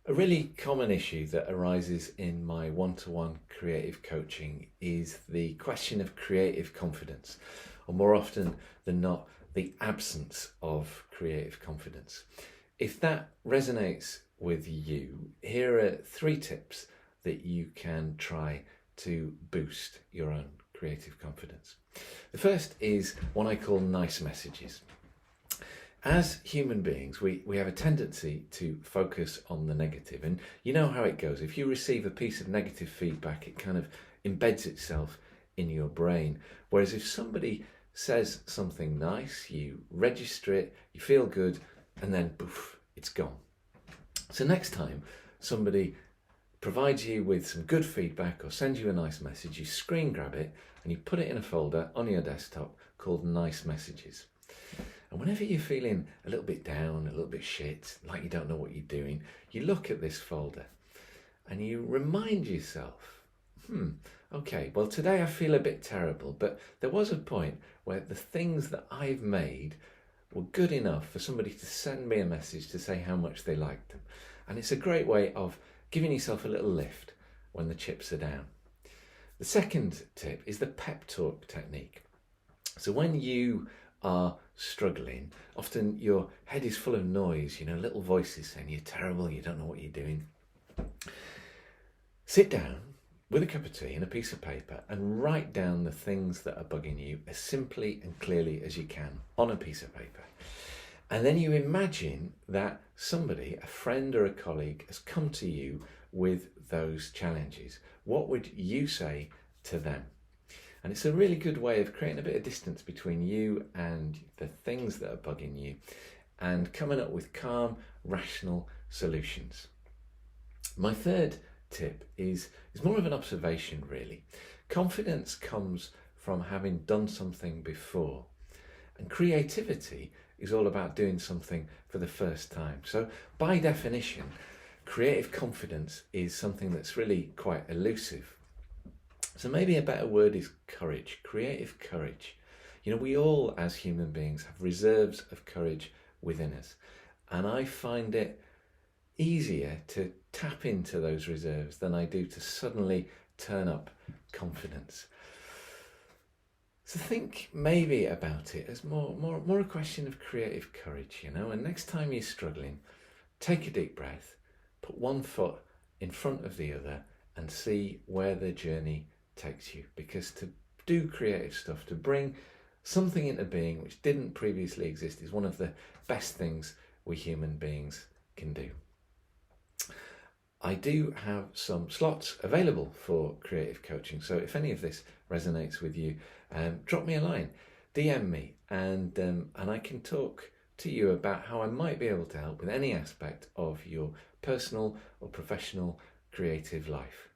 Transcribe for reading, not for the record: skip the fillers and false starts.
A really common issue that arises in my one-to-one creative coaching is the question of creative confidence, or more often than not, the absence of creative confidence. If that resonates with you, here are 3 tips that you can try to boost your own creative confidence. The first is what I call nice messages. As human beings, we have a tendency to focus on the negative, and you know how it goes. If you receive a piece of negative feedback, it kind of embeds itself in your brain. Whereas if somebody says something nice, you register it, you feel good, and then poof, it's gone. So next time somebody provides you with some good feedback or sends you a nice message, you screen grab it and you put it in a folder on your desktop called Nice Messages. And whenever you're feeling a little bit down, a little bit shit, like you don't know what you're doing, you look at this folder and you remind yourself, okay, well today I feel a bit terrible, but there was a point where the things that I've made were good enough for somebody to send me a message to say how much they liked them. And it's a great way of giving yourself a little lift when the chips are down. The second tip is the Pep Talk Technique. So when you are struggling, often your head is full of noise, little voices saying you're terrible, you don't know what you're doing. Sit down with a cup of tea and a piece of paper and write down the things that are bugging you as simply and clearly as you can on a piece of paper. And then you imagine that somebody, a friend or a colleague, has come to you with those challenges. What would you say to them? And it's a really good way of creating a bit of distance between you and the things that are bugging you and coming up with calm, rational solutions. My third tip is more of an observation, really. Confidence comes from having done something before, and creativity is all about doing something for the first time. So by definition, creative confidence is something that's really quite elusive. So maybe a better word is courage, creative courage. We all as human beings have reserves of courage within us. And I find it easier to tap into those reserves than I do to suddenly turn up confidence. So think maybe about it as more a question of creative courage, and next time you're struggling, take a deep breath, put one foot in front of the other and see where the journey takes you. Because to do creative stuff, to bring something into being which didn't previously exist, is one of the best things we human beings can do. I do have some slots available for creative coaching, so if any of this resonates with you, drop me a line, DM me, and I can talk to you about how I might be able to help with any aspect of your personal or professional creative life.